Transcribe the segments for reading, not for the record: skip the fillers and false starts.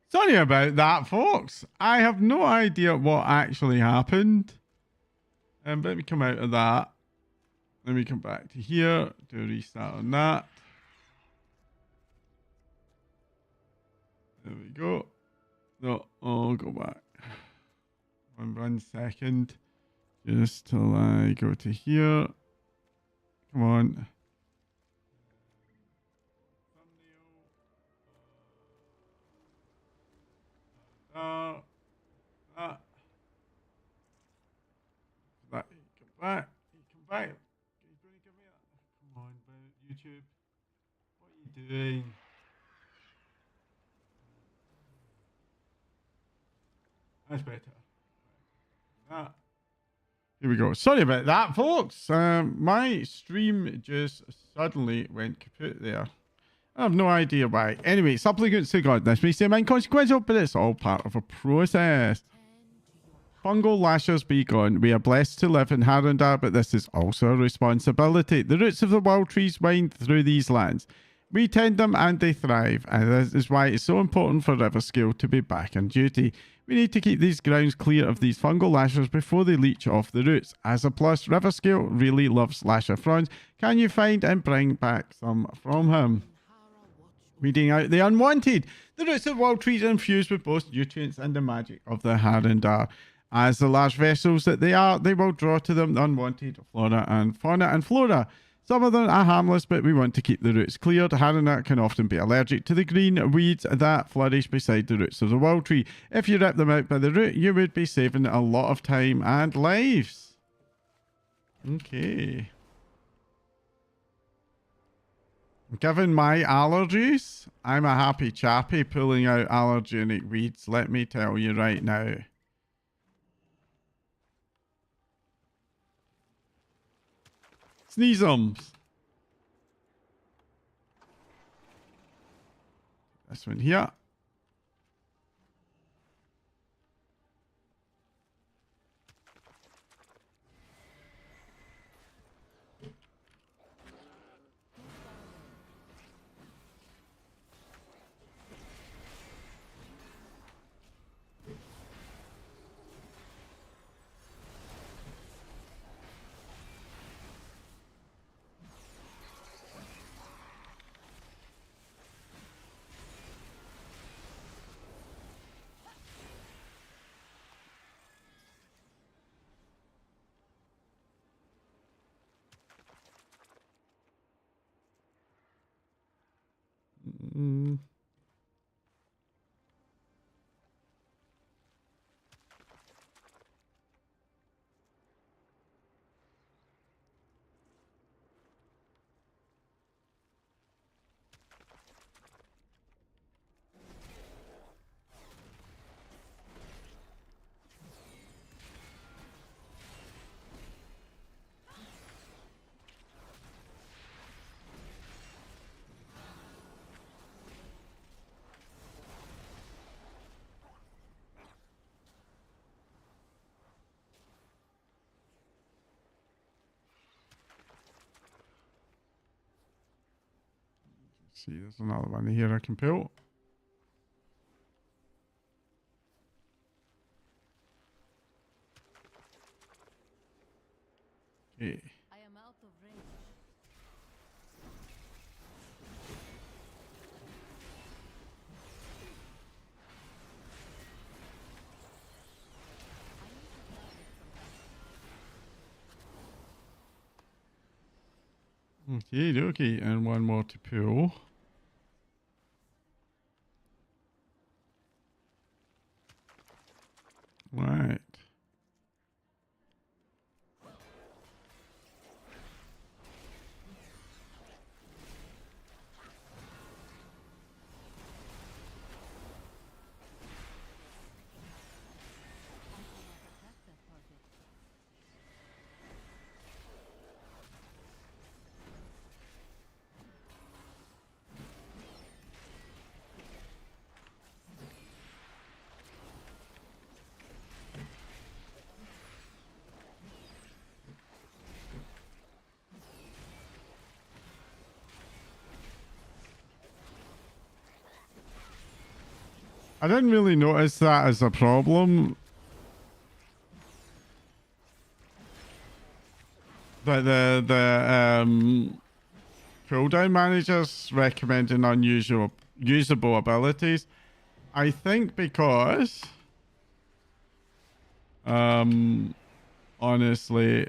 Sorry about that, folks. I have no idea what actually happened. Let me come out of that. Let me come back to here. Do a restart on that. There we go. No, I'll go back. 1 second. Just till I go to here. Come on. That come back. Come back. Come on, YouTube. What are you doing? That's better. Here we go. Sorry about that, folks. My stream just suddenly went kaput there. I have no idea why. Anyway, supplicants to God. This may seem inconsequential, but it's all part of a process. Fungal lashers be gone. We are blessed to live in Harandar, but this is also a responsibility. The roots of the wild trees wind through these lands. We tend them and they thrive, and this is why it's so important for Riverscale to be back on duty. We need to keep these grounds clear of these fungal lashers before they leach off the roots. As a plus, Riverscale really loves lasher fronds. Can you find and bring back some from him? Weeding out the unwanted. The roots of wild trees are infused with both nutrients and the magic of the Harandar. As the large vessels that they are, they will draw to them the unwanted flora and flora. Some of them are harmless, but we want to keep the roots cleared. Harandar can often be allergic to the green weeds that flourish beside the roots of the wild tree. If you rip them out by the root, you would be saving a lot of time and lives. Okay. Given my allergies, I'm a happy chappy pulling out allergenic weeds, let me tell you right now. Sneezums. This one here. See, there's another one here I can pull. Okay. I am out of range. Okay, and one more to pull. Right. I didn't really notice that as a problem. But the cooldown managers recommending unusual usable abilities. I think because honestly,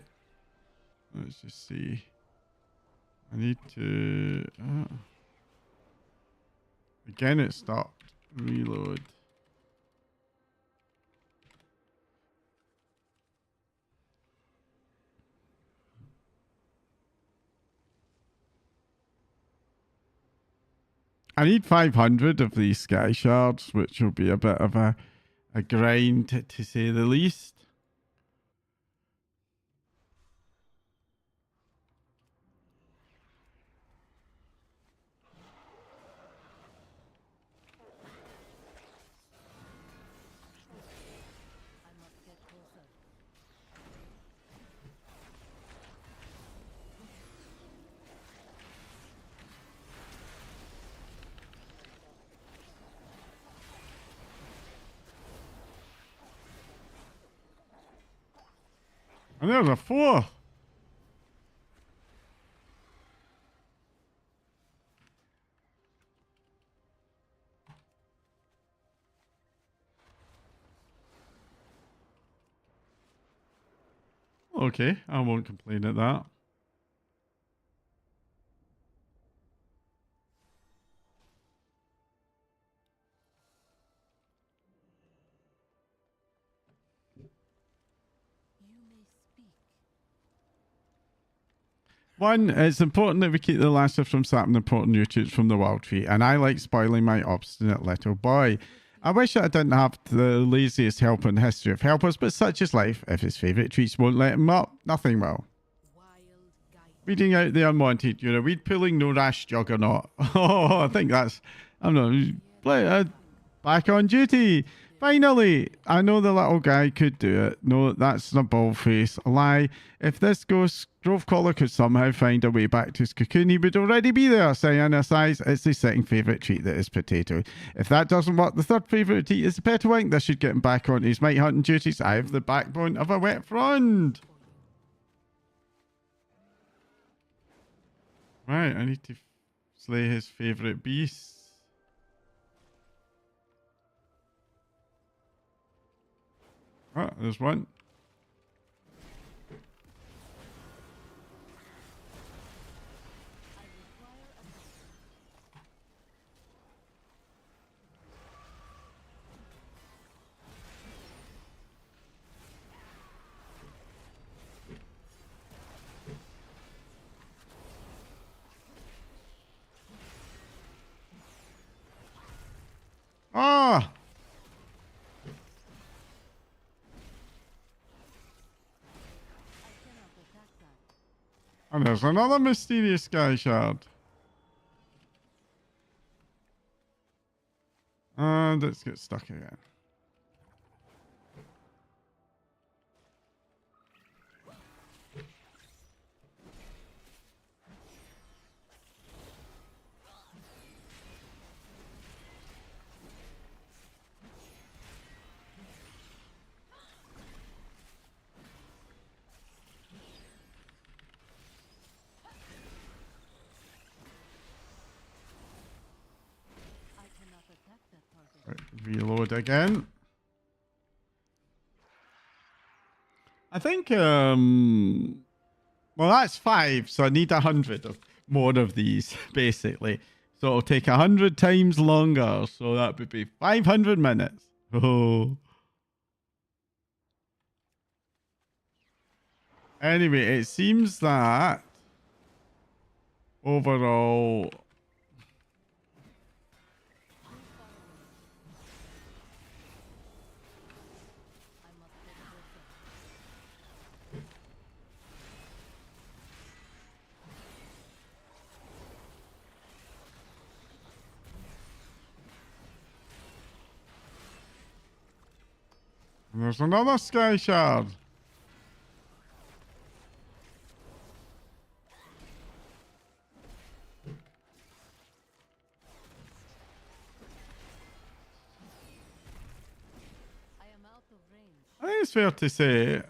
let's just see. I need to again it stopped. Reload. I need 500 of these sky shards, which will be a bit of a grind to say the least. And there's a 4. Okay, I won't complain at that. One, it's important that we keep the Lancer from sapping important nutrients from the wild tree, and I like spoiling my obstinate little boy. I wish that I didn't have the laziest helper in the history of helpers, but such is life. If his favourite treats won't let him up, nothing will. Weeding out the unwanted, you're a weed pulling, no rash juggernaut. Oh, I think that's, I don't know, back on duty. Finally, I know the little guy could do it. No, that's a bald face. A lie. If this ghost Grove Collar could somehow find a way back to his cocoon, he would already be there. Saying size, it's his second favourite treat that is potato. If that doesn't work, the third favourite treat is the petawink. This should get him back on his mite hunting duties. I have the backbone of a wet frond. Right, I need to slay his favourite beasts. Oh, there's one. Ah! And there's another mysterious sky shard. And let's get stuck again. Right, reload again. I think well, that's 5, so I need 100 of more of these, basically. So it'll take 100 times longer, so that would be 500 minutes. Oh. Anyway, it seems that overall there's another sky shard. think it's fair to say.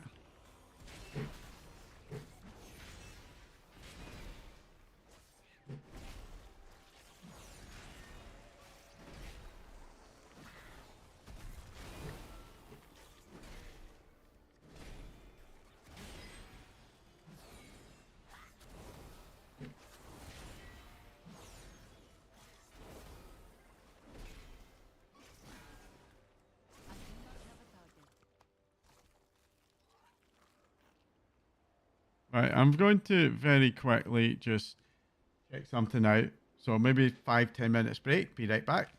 Right, I'm going to very quickly just check something out. So maybe 5-10 minutes break. Be right back.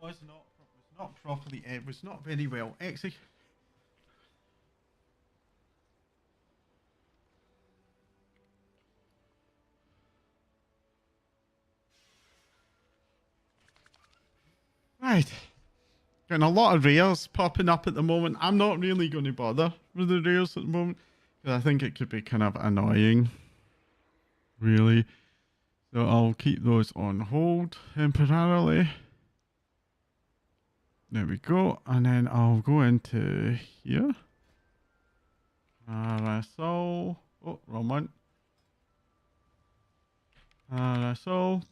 Was not properly. It was not very well executed. Right. Getting a lot of rares popping up at the moment. I'm not really going to bother with the rares at the moment because I think it could be kind of annoying. Really. So I'll keep those on hold temporarily. There we go. And then I'll go into here. Parasol. Oh, wrong one. Parasol.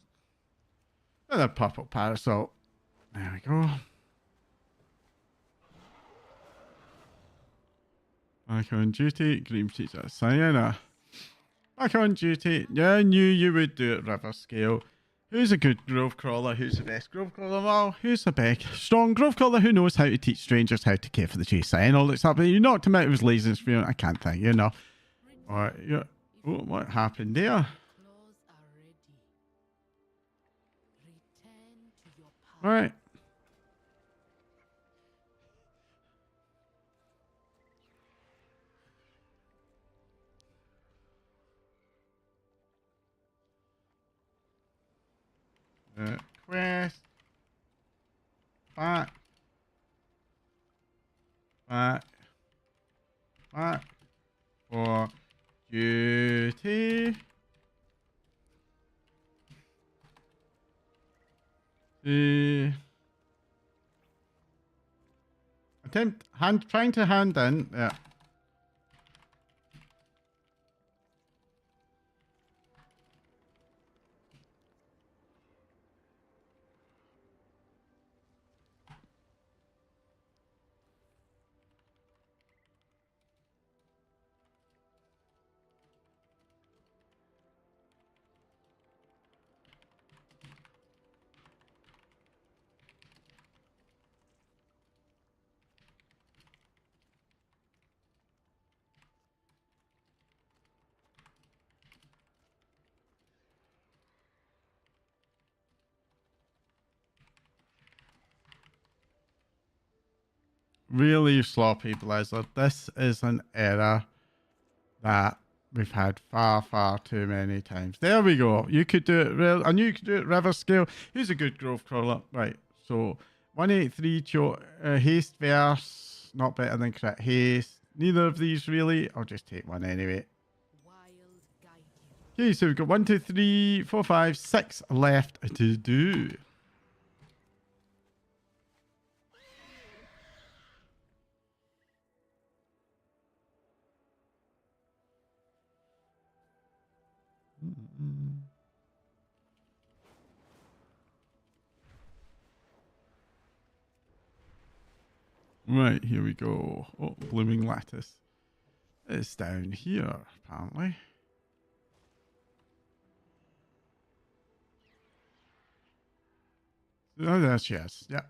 And a purple parasol. There we go. Back on duty. Green sheets at Sienna. Back on duty. Yeah, I knew you would do it river scale. Who's a good grove crawler? Who's the best grove crawler? Well, who's the best strong grove crawler who knows how to teach strangers how to care for the tree? Sienna looks up. You knocked him out of his laziness. I can't think, you know. Alright, yeah. Oh, what happened there? Alright. Quest. Back. For duty. Trying to hand in. Yeah. Really sloppy, Blizzard. This is an error that we've had far too many times. There we go. You could do it. I knew you could do it river scale. Who's a good grove crawler? Right. So 183 haste verse, not better than crit haste. Neither of these really. I'll just take one anyway. Okay, so we've got 1, 2, 3, 4, 5, 6 left to do. Right, here we go. Oh, blooming lattice. It's down here, apparently. Oh, there she is. Yeah.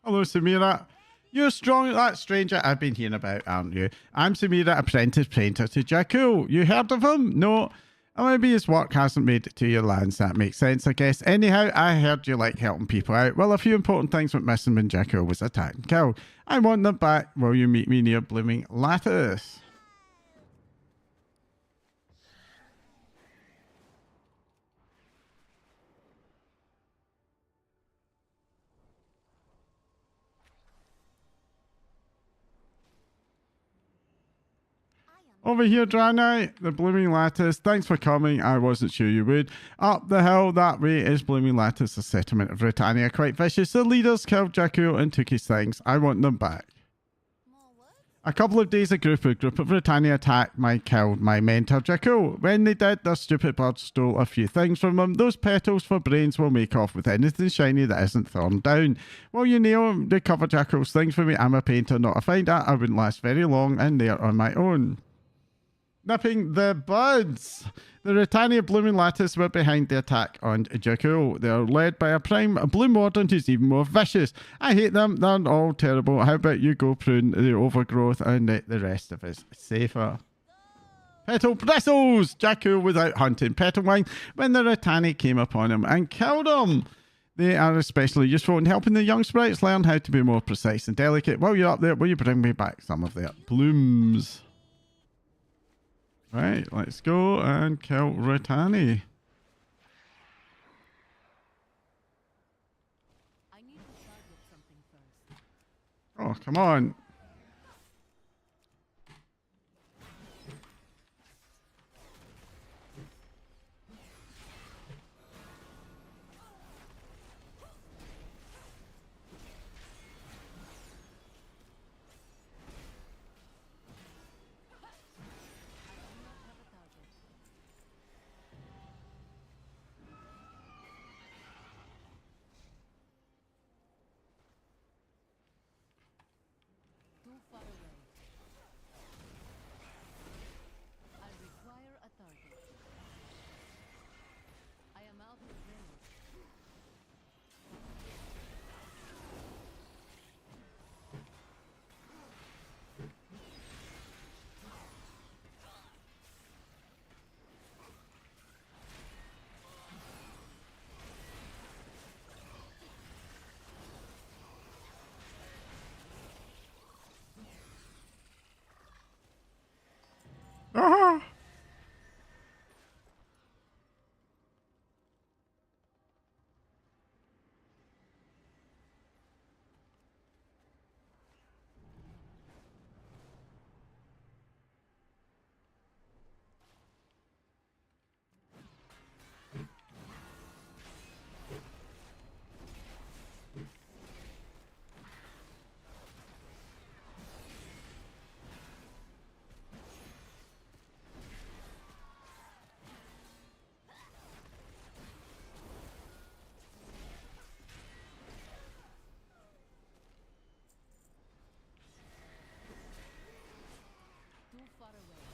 Hello, Samira. You're strong, that stranger I've been hearing about, aren't you? I'm Samira, apprentice painter to Jakul. You heard of him? No. Or maybe his work hasn't made it to your lands. That makes sense, I guess. Anyhow, I heard you like helping people out. Well, a few important things went missing when Jakul was attacked and killed. I want them back. Will you meet me near Blooming Lattice? Over here, Draenei, the Blooming Lattice. Thanks for coming. I wasn't sure you would. Up the hill that way is Blooming Lattice, the settlement of Britannia. Quite vicious. The leaders killed Jakul and took his things. I want them back. A couple of days ago, a group of Britannia attacked killed my mentor, Jakul. When they did, their stupid birds stole a few things from him. Those petals for brains will make off with anything shiny that isn't thorn down. Will you recover Jakul's things for me? I'm a painter, not a finder. I wouldn't last very long, and they're on my own. Nipping the buds. The Britannia Blooming Lattice were behind the attack on Jakul. They're led by a prime blue warden who's even more vicious. I hate them. They're all terrible. How about you go prune the overgrowth and let the rest of us safer? Petal bristles! Jakul was out hunting Petalwine when the Ratani came upon him and killed him. They are especially useful in helping the young sprites learn how to be more precise and delicate. While you're up there, will you bring me back some of their blooms? Right, let's go and kill Rotani. I need to target something first. Oh, come on. Too far away. I require a target. I am out of range. Ah! Too far away.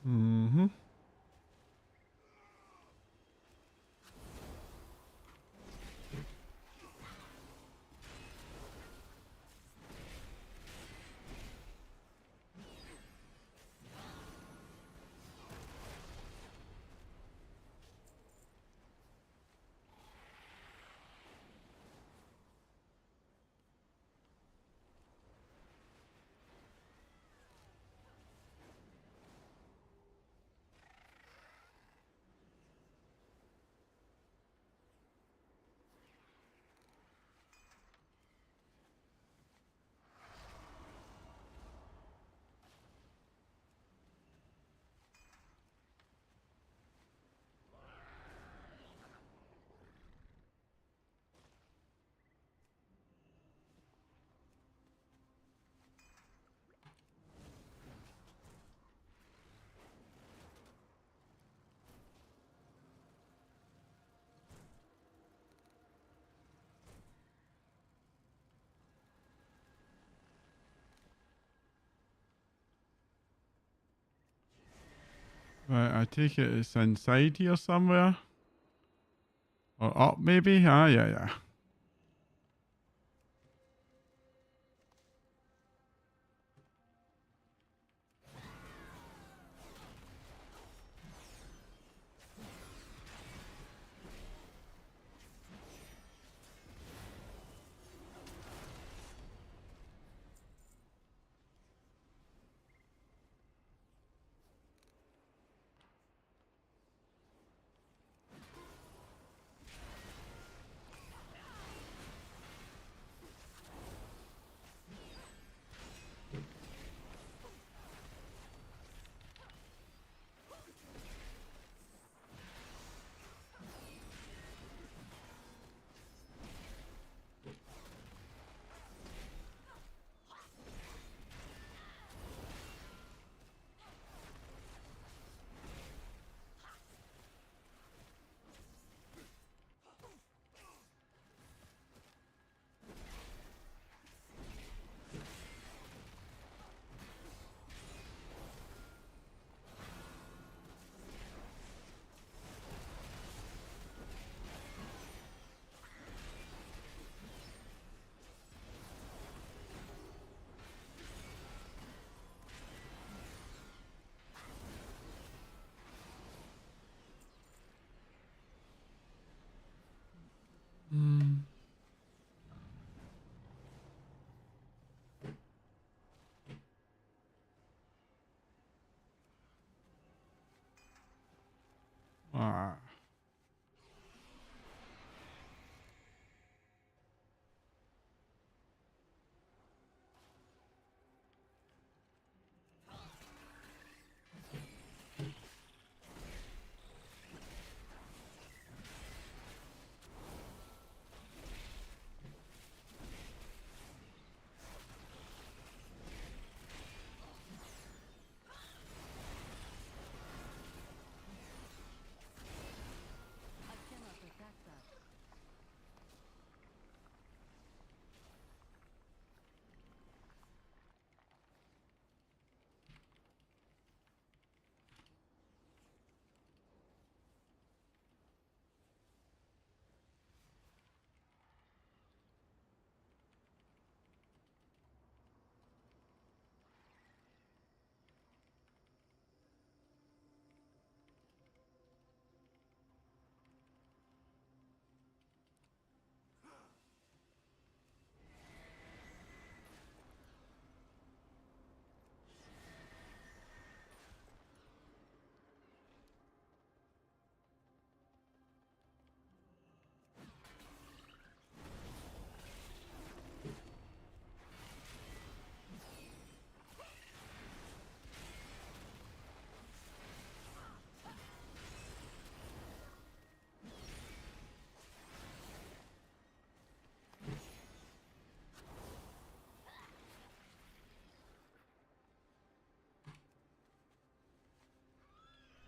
Mm-hmm. Right, I take it it's inside here somewhere. Or up, maybe? Ah, yeah, yeah. Hmm. Ah. I cannot attack that.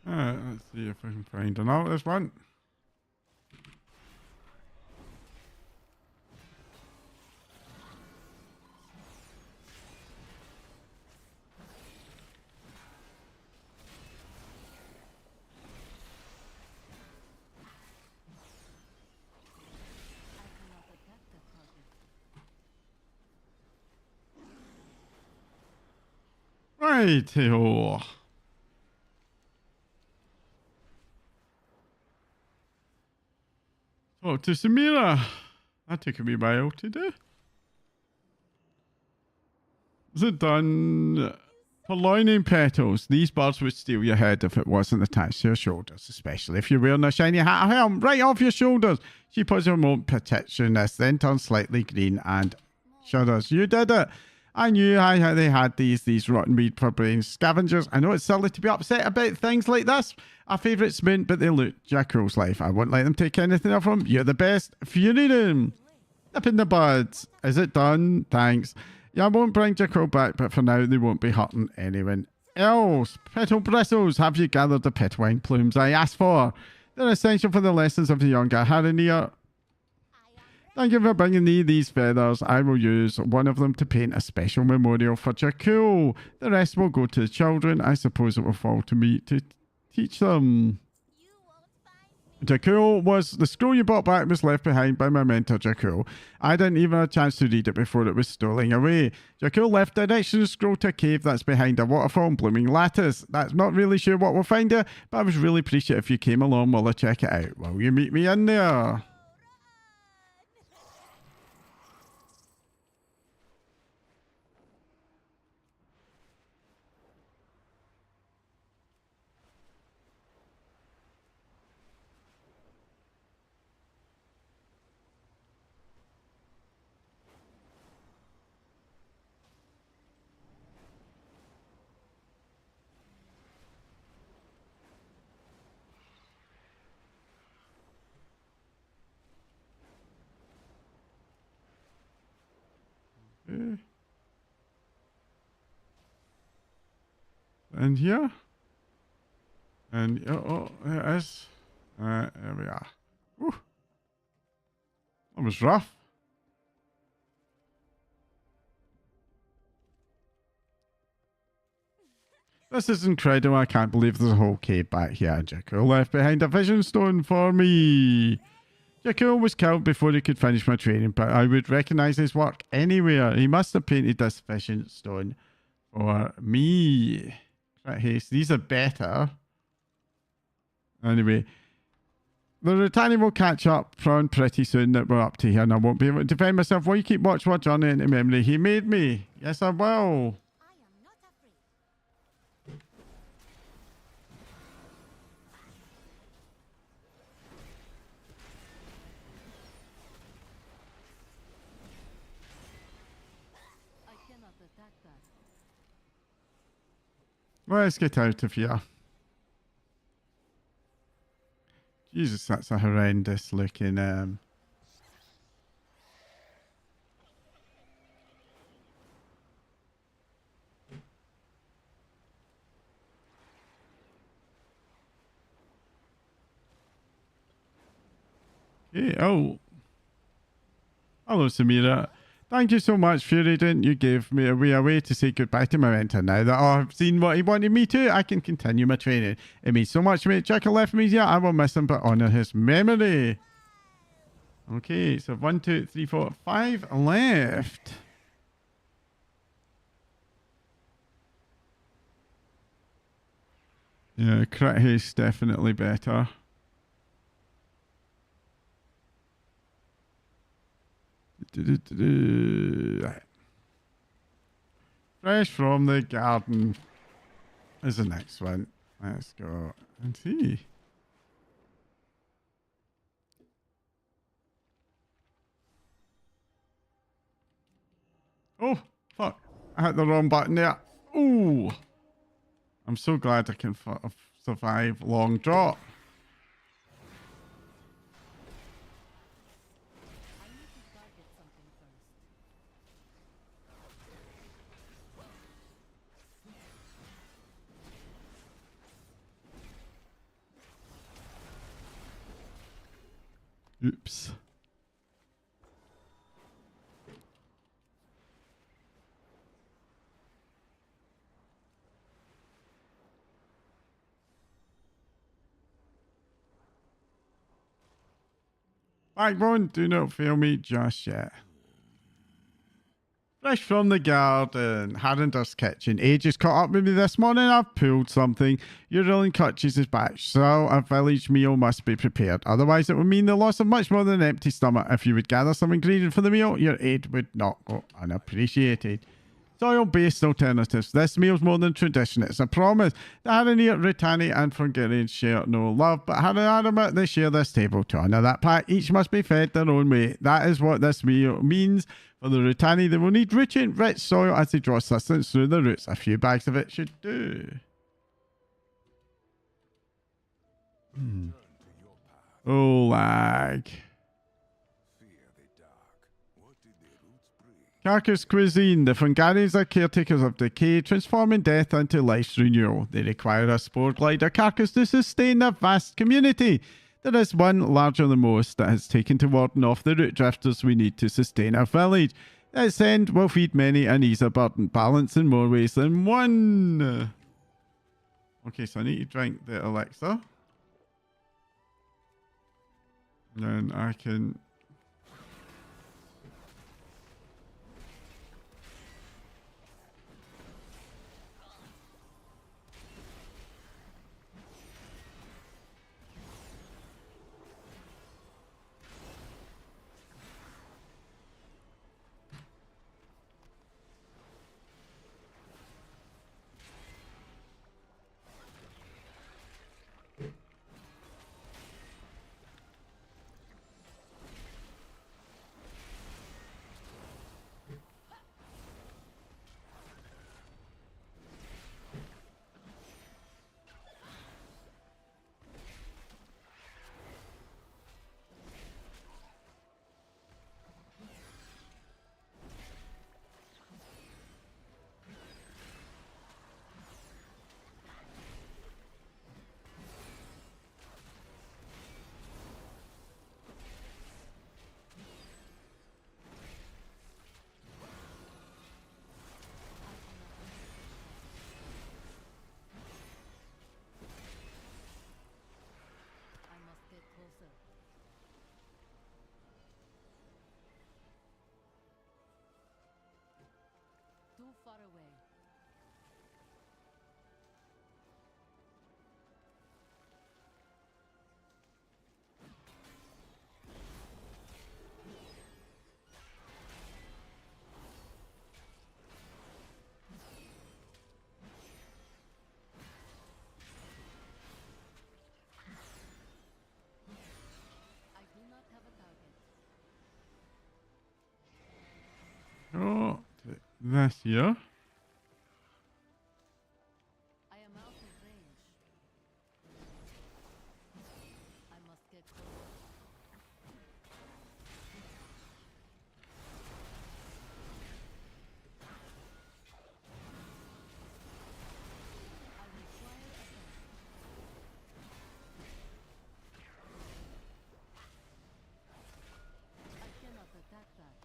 Alright, let's see if I can find another this one. I cannot attack that target. Righty-ho. Talk to Samira. That took a wee while to do. Is it done? Purloining petals. These birds would steal your head if it wasn't attached to your shoulders, especially if you're wearing a shiny hat or helm right off your shoulders. She puts her remote protectionist, then turns slightly green and shudders. You did it. I knew they had these rotten weed for brains scavengers. I know it's silly to be upset about things like this. Our favourites mint, but they loot Jackal's life. I won't let them take anything off him. You're the best. Fury them. Nip in the buds. Is it done? Thanks. Yeah, I won't bring Jackal back, but for now they won't be hurting anyone else. Petal bristles. Have you gathered the petwine plumes I asked for? They're essential for the lessons of the younger Harandar. Thank you for bringing me these feathers. I will use one of them to paint a special memorial for Jakul. The rest will go to the children. I suppose it will fall to me to teach them. Jakul was the scroll you brought back was left behind by my mentor Jakul. I didn't even have a chance to read it before it was stolen away. Jakul left the direction scroll to a cave that's behind a waterfall and blooming lattice. That's not really sure what we'll find here, but I was really appreciative if you came along while I check it out. Will you meet me in there? And here. And there it is. There we are. Whew. That was rough. This is incredible. I can't believe there's a whole cave back here. Jakul left behind a vision stone for me. Jakul was killed before he could finish my training, but I would recognize his work anywhere. He must have painted this vision stone for me. Right, haste. These are better. Anyway, the Rutani will catch up from pretty soon that we're up to here, and I won't be able to defend myself. Will you keep watch our journey into memory? He made me. Yes, I will. Let's get out of here. Jesus, that's a horrendous looking Okay, oh. Hello, Samira. Thank you so much, Furident. You gave me a way to say goodbye to my mentor. Now that I've seen what he wanted me to, I can continue my training. It means so much to me. Jackal left me here. I will miss him, but honor his memory. Okay, so 1, 2, 3, 4, 5 left. Yeah, crit haste definitely better. Fresh from the garden is the next one. Let's go and see. Oh, fuck. I hit the wrong button there. Ooh. I'm so glad I can survive long drop. Oops. Backbone, do not fail me just yet. Fresh from the garden, Harandar's kitchen. Ages caught up with me this morning. I've pulled something. Your ruling clutches is back, so a village meal must be prepared. Otherwise, it would mean the loss of much more than an empty stomach. If you would gather some ingredients for the meal, your aid would not go unappreciated. Soil-based alternatives. This meal's more than tradition. It's a promise. The Harandar, Rutani, and Fungarians share no love, but Harandar, they share this table to honor that pact. Each must be fed their own way. That is what this meal means. For the Rutani, they will need rich soil as they draw sustenance through the roots. A few bags of it should do. Oh, lag. Carcass cuisine. The Fungarians are caretakers of decay, transforming death into life's renewal. They require a spore glider carcass to sustain a vast community. There is one larger than most that has taken to warding off the root drifters we need to sustain our village. Its end will feed many and ease a burden, balance in more ways than one. Okay, so I need to drink the elixir. And then I can... I must get closer. Too far away. I do not have a target. Oh, this here. I am out of range. I must get closer. I require a vest. I cannot attack that.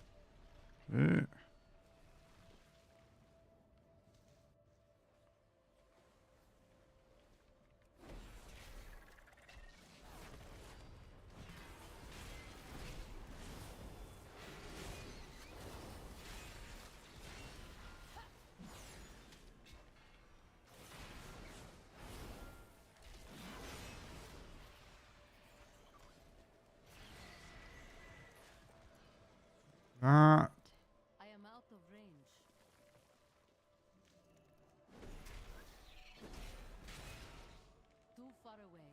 That. I am out of range. Too far away.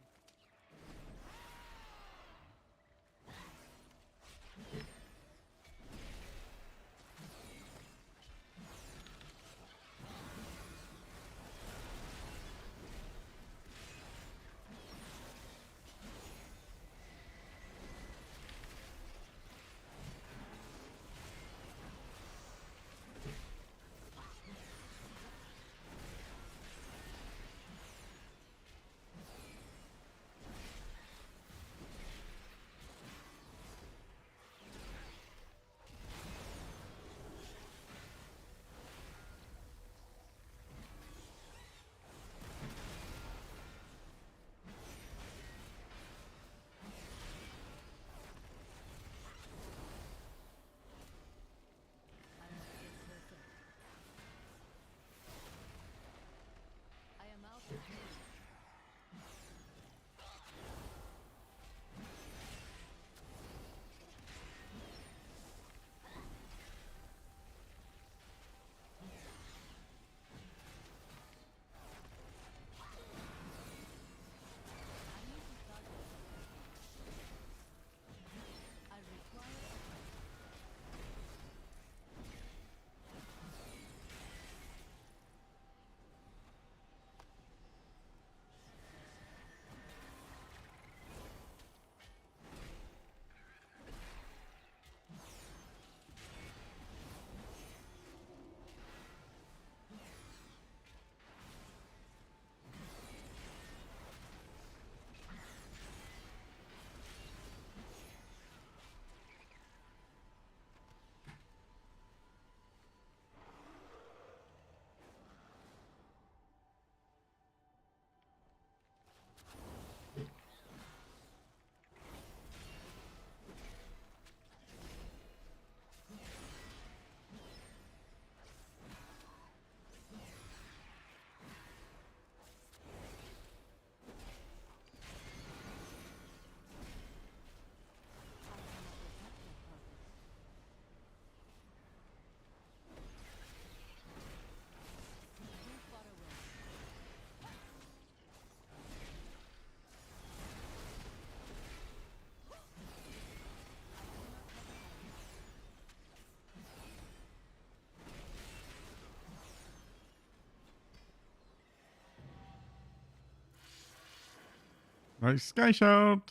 Right, Sky Shard.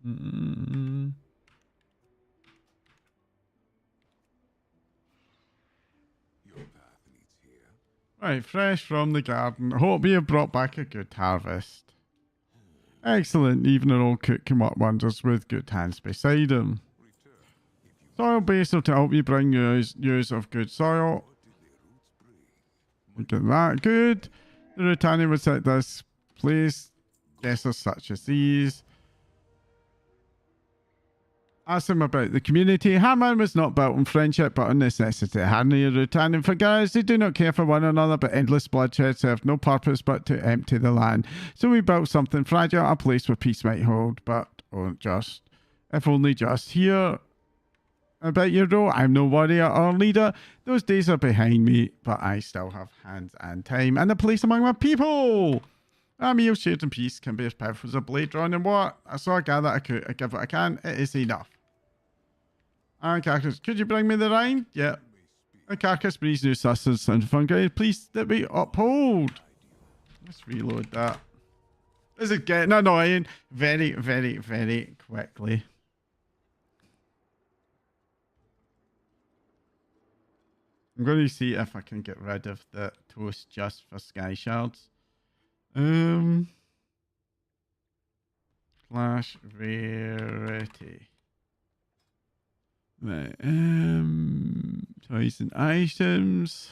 Mm. Right, fresh from the garden. Hope you have brought back a good harvest. Excellent, even an old cook can work wonders with good hands beside him. Soil basil to help you bring use of good soil. Look at that, good. The Rutani would set this place guesses such as these. Ask him about the community. Harman was not built on friendship but on necessity. Harney and Rutanen for guys, they do not care for one another, but endless bloodshed served no purpose but to empty the land. So we built something fragile, a place where peace might hold, but if only just here. About your role, I'm no warrior or leader. Those days are behind me, but I still have hands and time and a place among my people. A meal shared in peace can be as powerful as a blade drawn in war. So I gather I give what I can. It is enough. And Carcass, could you bring me the rind? Yeah. And Carcass breeds new sustenance and fun grade. Please that we uphold. Let's reload that. This is getting annoying very, very, very quickly. I'm going to see if I can get rid of the toast just for Sky Shards. Clash rarity. Right. Toys and items.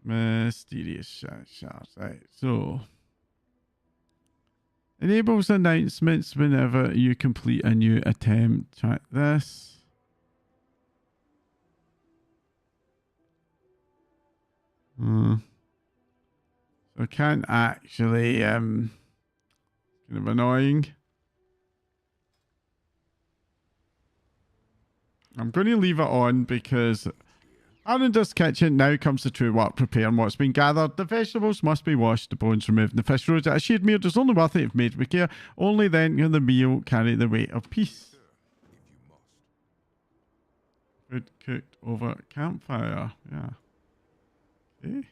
Mysterious shards. Right. So. Enables announcements whenever you complete a new attempt. Track this. So I can't actually, kind of annoying. I'm going to leave it on because Harandar's kitchen now comes to true work preparing what's been gathered. The vegetables must be washed, the bones removed, and the fish roasted. A shared meal is only worth it if made with care. Only then can the meal carry the weight of peace. Food cooked over campfire. Yeah. Okay.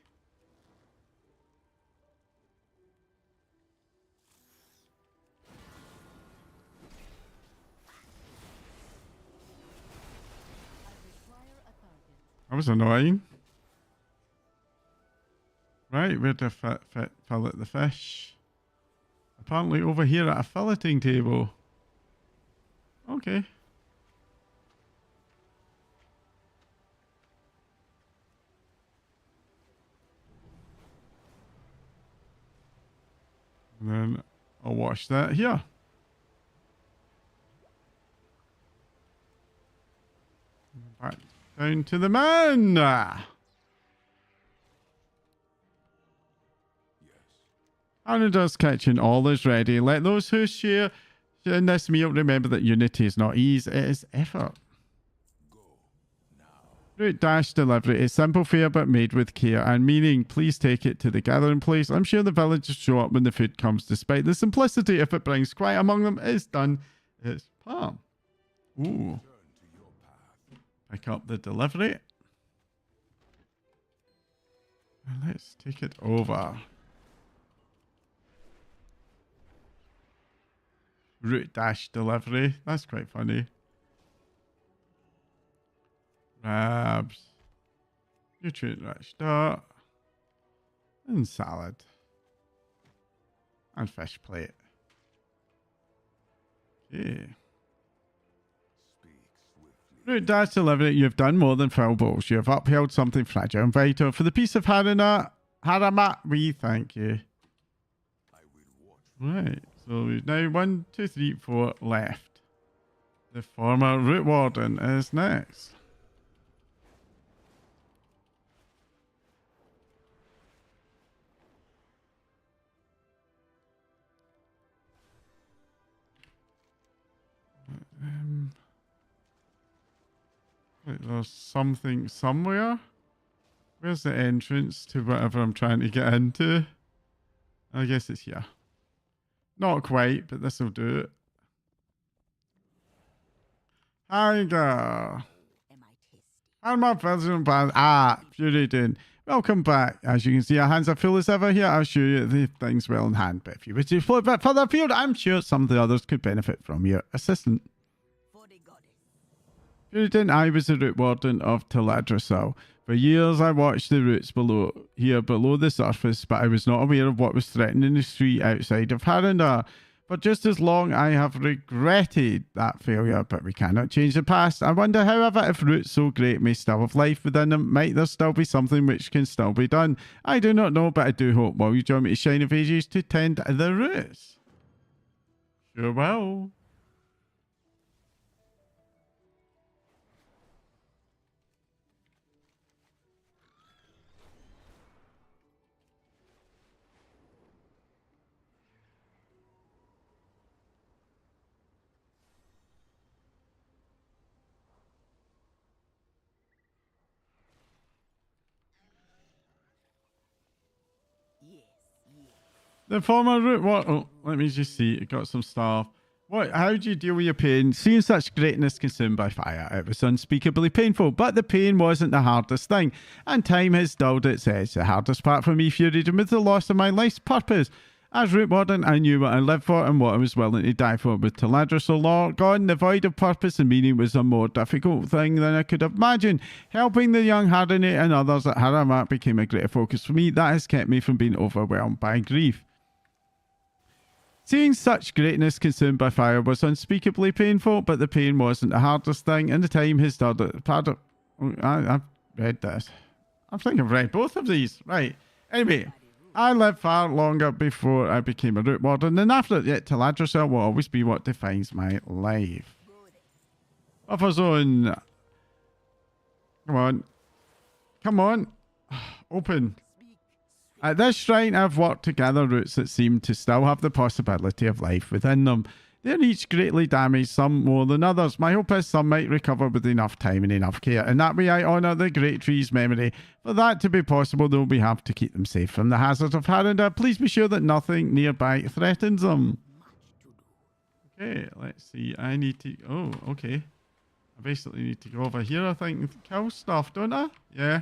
That was annoying. Right, where to fillet the fish? Apparently over here at a filleting table. Okay. And then I'll wash that here. Back down to the man. Harandar's kitchen, all is ready. Let those who share in this meal remember that unity is not ease, it is effort. Route Dash delivery is simple fare but made with care and meaning. Please take it to the gathering place. I'm sure the villagers show up when the food comes. Despite the simplicity, if it brings quiet among them, it's done its part. Ooh. Pick up the delivery. And let's take it over. Route Dash delivery. That's quite funny. Crabs. Nutrient rich dirt. And salad. And fish plate. Okay. Route Dash delivery. You've done more than fill bowls. You have upheld something fragile and vital. For the peace of Harama, we thank you. Right. So we've now 1, 2, 3, 4 left. The former route warden is next. Wait, there's something somewhere. Where's the entrance to whatever I'm trying to get into? I guess it's here. Not quite, but this will do it. Hi, girl. And my version of Fury Dune. Welcome back. As you can see, our hands are full as ever here. I'll show you the things well in hand. But if you wish to explore a bit further afield, I'm sure some of the others could benefit from your assistance. Furyden, I was the root warden of Teladrosal. For years I watched the roots below the surface, but I was not aware of what was threatening the street outside of Harandar. For just as long I have regretted that failure, but we cannot change the past. I wonder, however, if roots so great may still have life within them. Might there still be something which can still be done? I do not know, but I do hope. Will you join me to Shine of Ages to tend the roots? Sure will. The former root, what? Oh, let me just see. It got some stuff. What? How do you deal with your pain? Seeing such greatness consumed by fire, it was unspeakably painful. But the pain wasn't the hardest thing, and time has dulled its edge. The hardest part for me, Furyden, was the loss of my life's purpose. As root warden, I knew what I lived for and what I was willing to die for. With Teladrosal gone, the void of purpose and meaning was a more difficult thing than I could have imagined. Helping the young Harandar and others at Harandar became a greater focus for me. That has kept me from being overwhelmed by grief. Seeing such greatness consumed by fire was unspeakably painful, but the pain wasn't the hardest thing, and the time has done it. Pardon. I've read this. I think I've read both of these. Right. Anyway, I lived far longer before I became a root warden, and after it, yet Teladrosal will always be what defines my life. Buffer zone. Come on. Come on. Open. At this shrine, I've worked to gather roots that seem to still have the possibility of life within them. They're each greatly damaged, some more than others. My hope is some might recover with enough time and enough care. In that way, I honour the great tree's memory. For that to be possible, though, we have to keep them safe from the hazards of Harandar. Please be sure that nothing nearby threatens them. Okay, let's see. I need to... Oh, okay. I basically need to go over here, I think, and kill stuff, don't I? Yeah.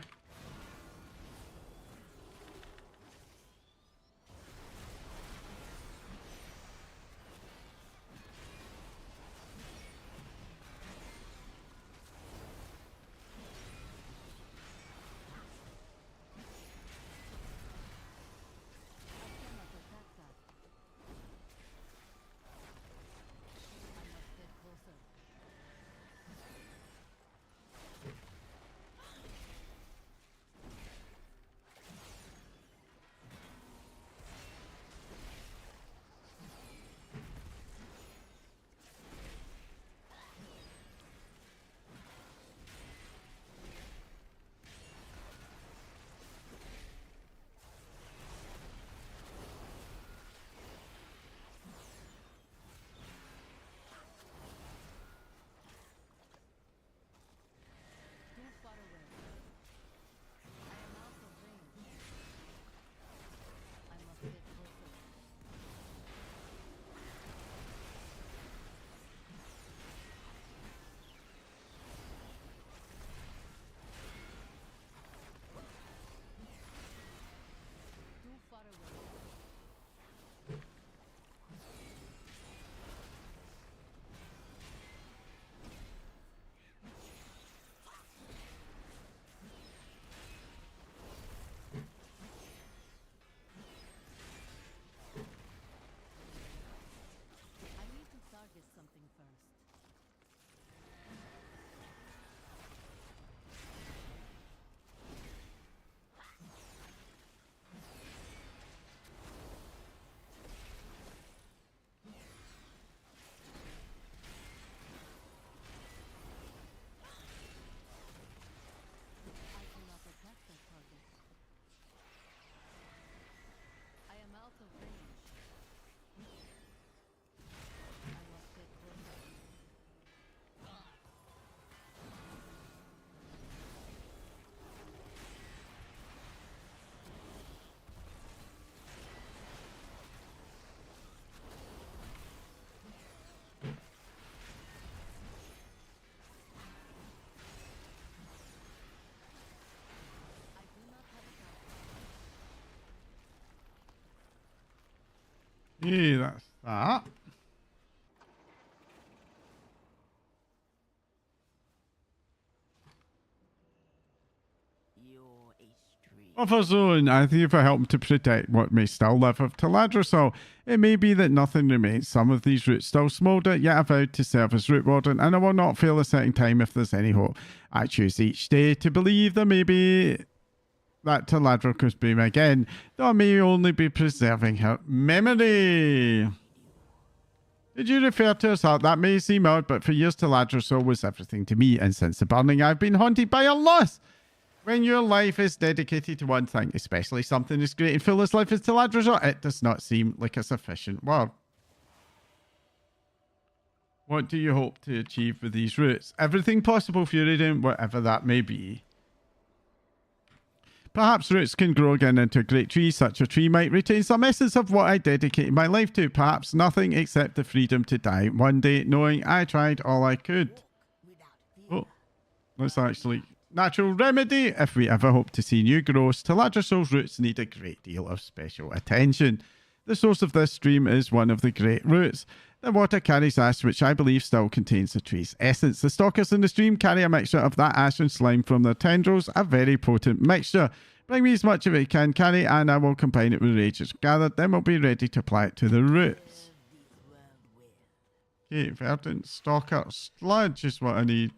Yeah, that's that. Offer Zone, I thank you for helping to protect what may still live of Teladrosol. It may be that nothing remains. Some of these roots still smoulder, yet I vowed to serve as root warden, and I will not fail a setting time if there's any hope. I choose each day to believe there may be that Teladro could bloom again, though I may only be preserving her memory. Did you refer to us? That may seem odd, but for years Teladrosol was everything to me, and since the burning I've been haunted by a loss. When your life is dedicated to one thing, especially something as great and full as life as Teladrosol, it does not seem like a sufficient word. What do you hope to achieve with these roots? Everything possible, Furydown, whatever that may be. Perhaps roots can grow again into a great tree. Such a tree might retain some essence of what I dedicated my life to. Perhaps nothing except the freedom to die one day, knowing I tried all I could. Oh, let's actually... Natural remedy. If we ever hope to see new growth, Teladrosol's roots need a great deal of special attention. The source of this stream is one of the great roots. The water carries ash, which I believe still contains the tree's essence. The stalkers in the stream carry a mixture of that ash and slime from their tendrils, a very potent mixture. Bring me as much of it you can carry, and I will combine it with rages gathered. Then we'll be ready to apply it to the roots. Okay, verdant stalker sludge is what I need.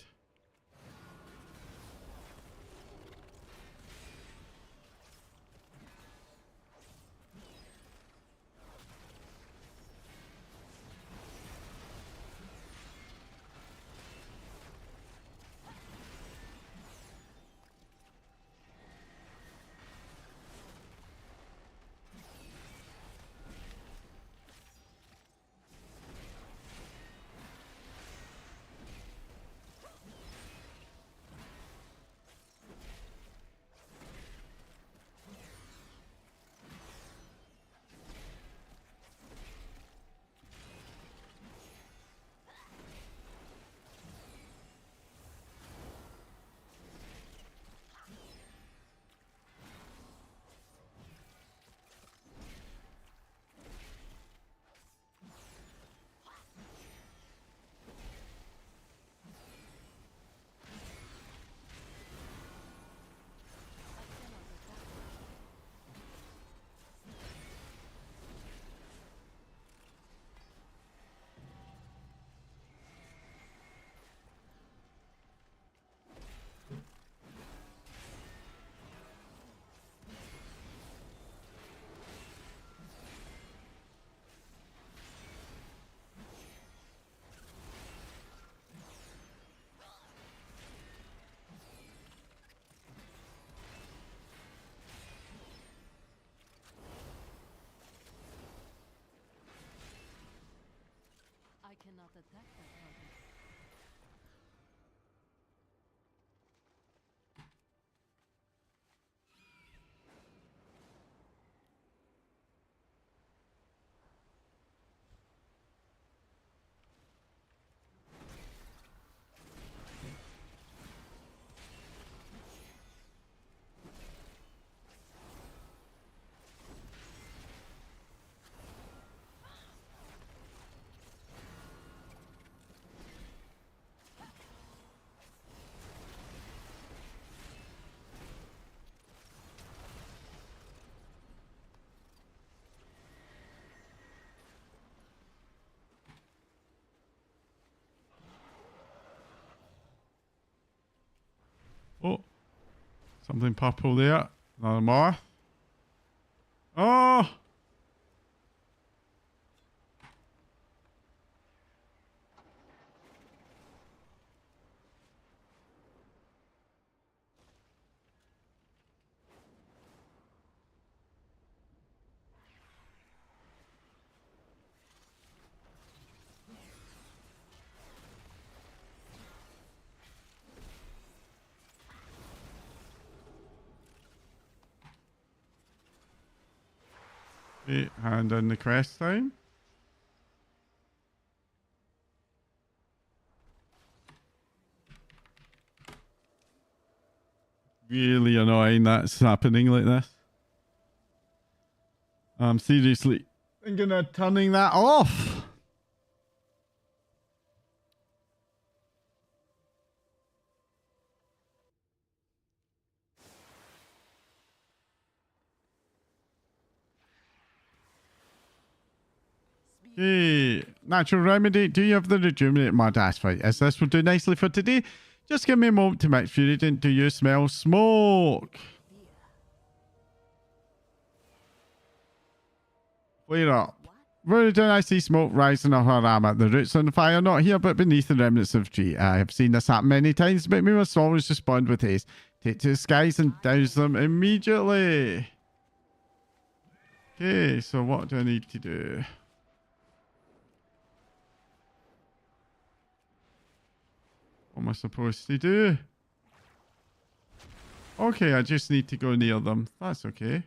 I cannot attack that target. Oh, something purple there. Another moth. Oh! Okay, hand in the quest time. Really annoying that's happening like this. Seriously, Thinking of turning that off. Okay, natural remedy. Do you have the rejuvenate mud asphalt? As this will do nicely for today. Just give me a moment to mix Fury. Do you smell smoke? Flare up. Very did I see smoke rising off her arm at the roots on the fire? Not here, but beneath the remnants of tree. I have seen this happen many times, but we must always respond with haste. Take to the skies and douse them immediately. Okay, so what do I need to do? What am I supposed to do? Okay, I just need to go near them. That's okay.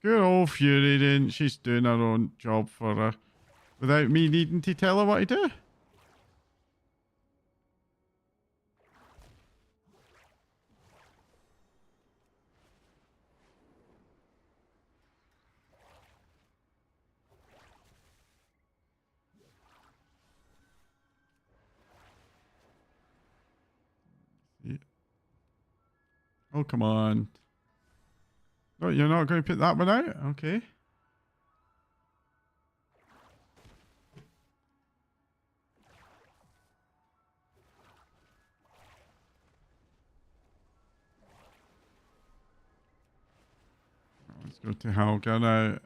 Good old Fury then. She's doing her own job for her. Without me needing to tell her what to do. Oh, come on. Oh, you're not going to put that one out? Okay. Let's go to Helga now.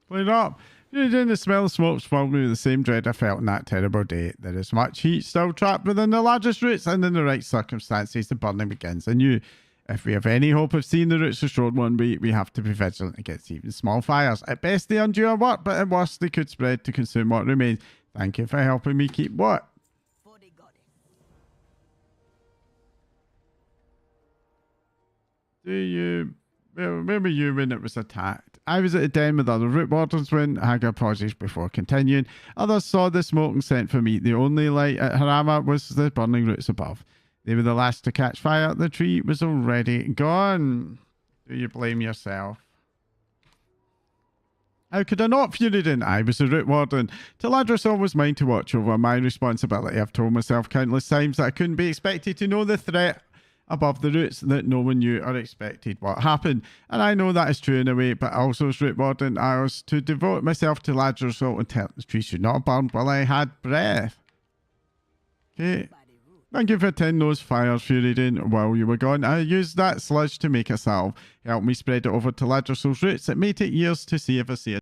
Play it up. The smell of smoke filled me with the same dread I felt on that terrible day. There is much heat still trapped within the largest roots, and in the right circumstances, the burning begins anew. If we have any hope of seeing the roots restored one week, we have to be vigilant against even small fires. At best, they undo our work, but at worst, they could spread to consume what remains. Thank you for helping me keep what? Where were you when it was attacked? I was at the den with other root wardens when Hagar paused before continuing. Others saw the smoke and sent for me. The only light at Harama was the burning roots above. They were the last to catch fire. The tree was already gone. Do you blame yourself? How could I not, Furidin? I was the root warden. Teladrosol was mine to watch over. My responsibility. I've told myself countless times that I couldn't be expected to know the threat above the roots, that no one knew or expected what happened. And I know that is true in a way, but also as root warden, I was to devote myself to Teladrosol and tell the tree should not burn while I had breath. Okay. Thank you for tending those fires, Furidin, while you were gone. I used that sludge to make a salve. Help me spread it over to Teladrosol's roots. It may take years to see if I see it.